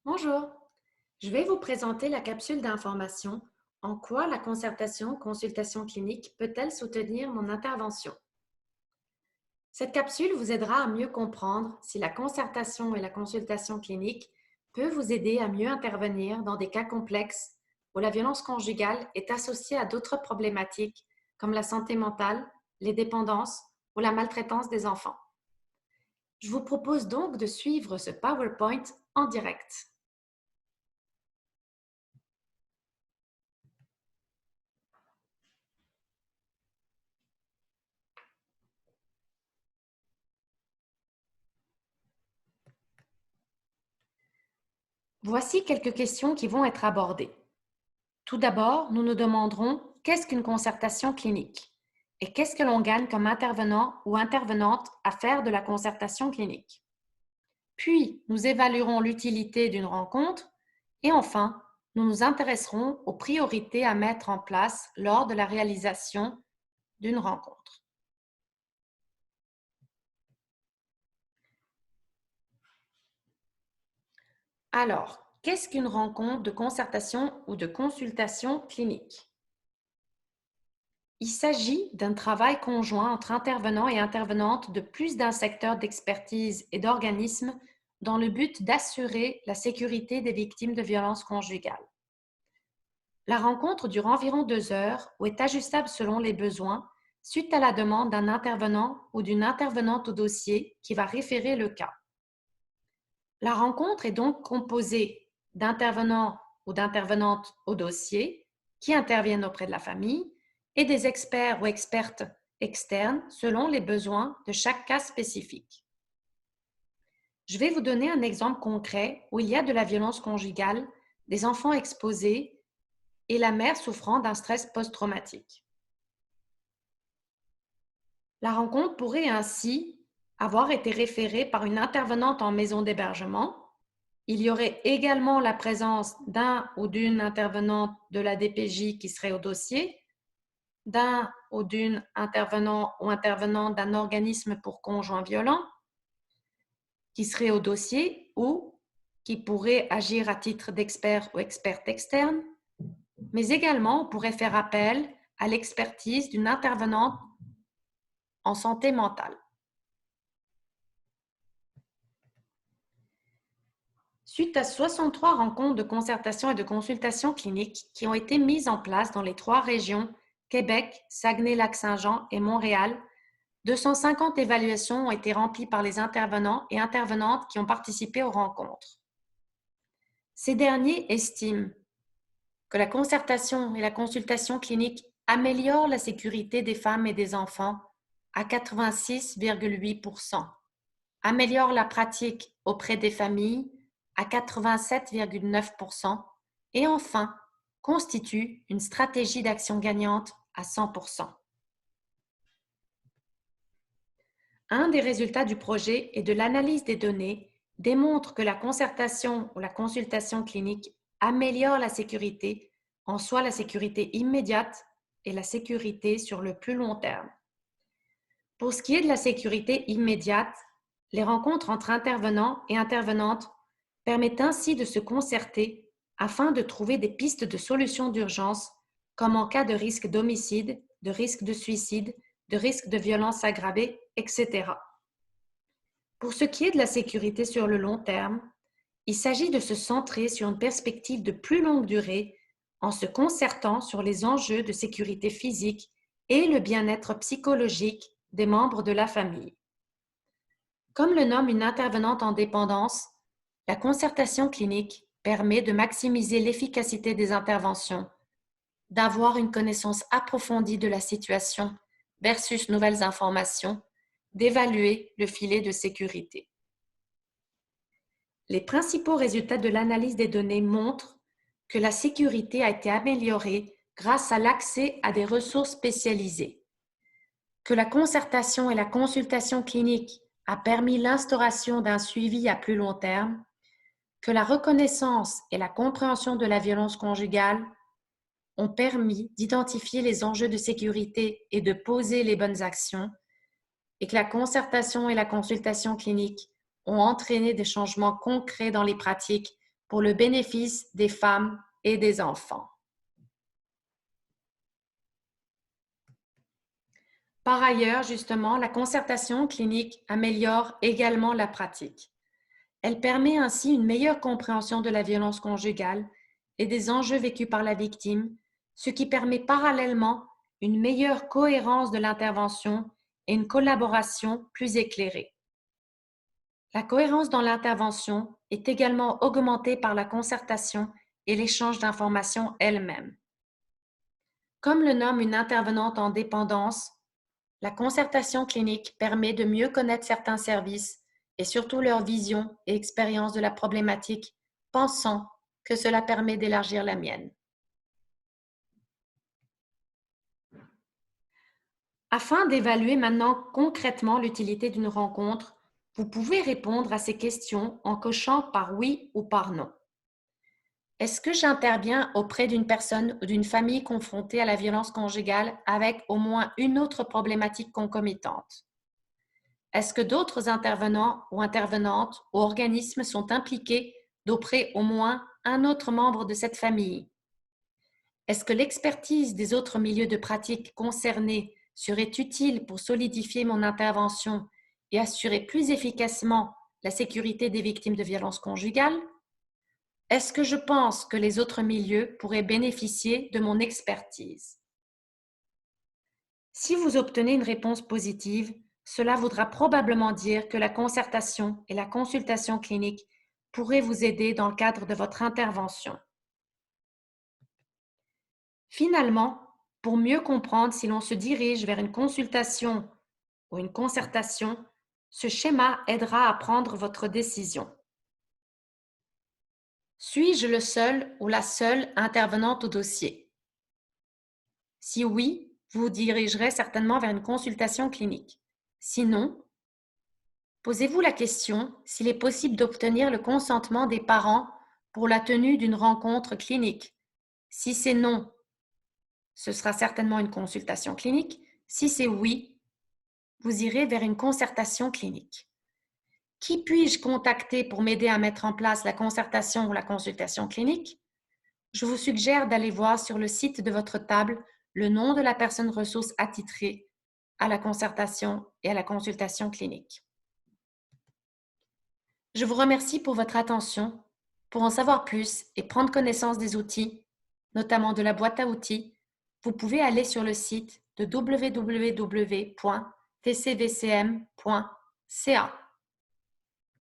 Bonjour, je vais vous présenter la capsule d'information En quoi la consultation clinique peut-elle soutenir mon intervention? Cette capsule vous aidera à mieux comprendre si la concertation et la consultation clinique peuvent vous aider à mieux intervenir dans des cas complexes où la violence conjugale est associée à d'autres problématiques comme la santé mentale, les dépendances ou la maltraitance des enfants. Je vous propose donc de suivre ce PowerPoint en direct. Voici quelques questions qui vont être abordées. Tout d'abord, nous nous demanderons qu'est-ce qu'une concertation clinique et qu'est-ce que l'on gagne comme intervenant ou intervenante à faire de la concertation clinique. Puis, nous évaluerons l'utilité d'une rencontre et enfin, nous nous intéresserons aux priorités à mettre en place lors de la réalisation d'une rencontre. Alors, qu'est-ce qu'une rencontre de concertation ou de consultation clinique? Il s'agit d'un travail conjoint entre intervenants et intervenantes de plus d'un secteur d'expertise et d'organismes dans le but d'assurer la sécurité des victimes de violences conjugales. La rencontre dure environ 2 heures ou est ajustable selon les besoins suite à la demande d'un intervenant ou d'une intervenante au dossier qui va référer le cas. La rencontre est donc composée d'intervenants ou d'intervenantes au dossier qui interviennent auprès de la famille et des experts ou expertes externes selon les besoins de chaque cas spécifique. Je vais vous donner un exemple concret où il y a de la violence conjugale, des enfants exposés et la mère souffrant d'un stress post-traumatique. La rencontre pourrait ainsi avoir été référée par une intervenante en maison d'hébergement. Il y aurait également la présence d'un ou d'une intervenante de la DPJ qui serait au dossier, d'un ou d'une intervenant ou intervenante d'un organisme pour conjoints violents qui serait au dossier ou qui pourrait agir à titre d'expert ou experte externe, mais également on pourrait faire appel à l'expertise d'une intervenante en santé mentale. Suite à 63 rencontres de concertation et de consultation clinique qui ont été mises en place dans les 3 régions, Québec, Saguenay-Lac-Saint-Jean et Montréal, 250 évaluations ont été remplies par les intervenants et intervenantes qui ont participé aux rencontres. Ces derniers estiment que la concertation et la consultation clinique améliorent la sécurité des femmes et des enfants à 86,8%, améliorent la pratique auprès des familles à 87,9% et enfin constituent une stratégie d'action gagnante à 100%. Un des résultats du projet et de l'analyse des données démontre que la concertation ou la consultation clinique améliore la sécurité, en soi la sécurité immédiate et la sécurité sur le plus long terme. Pour ce qui est de la sécurité immédiate, les rencontres entre intervenants et intervenantes permettent ainsi de se concerter afin de trouver des pistes de solutions d'urgence, comme en cas de risque d'homicide, de risque de suicide, de risque de violence aggravée, etc. Pour ce qui est de la sécurité sur le long terme, il s'agit de se centrer sur une perspective de plus longue durée en se concertant sur les enjeux de sécurité physique et le bien-être psychologique des membres de la famille. Comme le nomme une intervenante en dépendance, la concertation clinique permet de maximiser l'efficacité des interventions, d'avoir une connaissance approfondie de la situation versus nouvelles informations, d'évaluer le filet de sécurité. Les principaux résultats de l'analyse des données montrent que la sécurité a été améliorée grâce à l'accès à des ressources spécialisées, que la concertation et la consultation clinique a permis l'instauration d'un suivi à plus long terme, que la reconnaissance et la compréhension de la violence conjugale ont permis d'identifier les enjeux de sécurité et de poser les bonnes actions, et que la concertation et la consultation clinique ont entraîné des changements concrets dans les pratiques pour le bénéfice des femmes et des enfants. Par ailleurs, justement, la concertation clinique améliore également la pratique. Elle permet ainsi une meilleure compréhension de la violence conjugale et des enjeux vécus par la victime, ce qui permet parallèlement une meilleure cohérence de l'intervention et une collaboration plus éclairée. La cohérence dans l'intervention est également augmentée par la concertation et l'échange d'informations elles-mêmes. Comme le nomme une intervenante en dépendance, la concertation clinique permet de mieux connaître certains services et surtout leur vision et expérience de la problématique, pensant que cela permet d'élargir la mienne. Afin d'évaluer maintenant concrètement l'utilité d'une rencontre, vous pouvez répondre à ces questions en cochant par oui ou par non. Est-ce que j'interviens auprès d'une personne ou d'une famille confrontée à la violence conjugale avec au moins une autre problématique concomitante? Est-ce que d'autres intervenants ou intervenantes ou organismes sont impliqués d'auprès au moins un autre membre de cette famille? Est-ce que l'expertise des autres milieux de pratique concernés serait utile pour solidifier mon intervention et assurer plus efficacement la sécurité des victimes de violences conjugales? Est-ce que je pense que les autres milieux pourraient bénéficier de mon expertise? Si vous obtenez une réponse positive, cela voudra probablement dire que la concertation et la consultation clinique pourraient vous aider dans le cadre de votre intervention. Finalement, pour mieux comprendre si l'on se dirige vers une consultation ou une concertation, ce schéma aidera à prendre votre décision. Suis-je le seul ou la seule intervenante au dossier? Si oui, vous vous dirigerez certainement vers une consultation clinique. Sinon, posez-vous la question s'il est possible d'obtenir le consentement des parents pour la tenue d'une rencontre clinique. Si c'est non, ce sera certainement une consultation clinique. Si c'est oui, vous irez vers une concertation clinique. Qui puis-je contacter pour m'aider à mettre en place la concertation ou la consultation clinique? Je vous suggère d'aller voir sur le site de votre table le nom de la personne ressource attitrée à la concertation et à la consultation clinique. Je vous remercie pour votre attention. Pour en savoir plus et prendre connaissance des outils, notamment de la boîte à outils, vous pouvez aller sur le site de www.tcvcm.ca.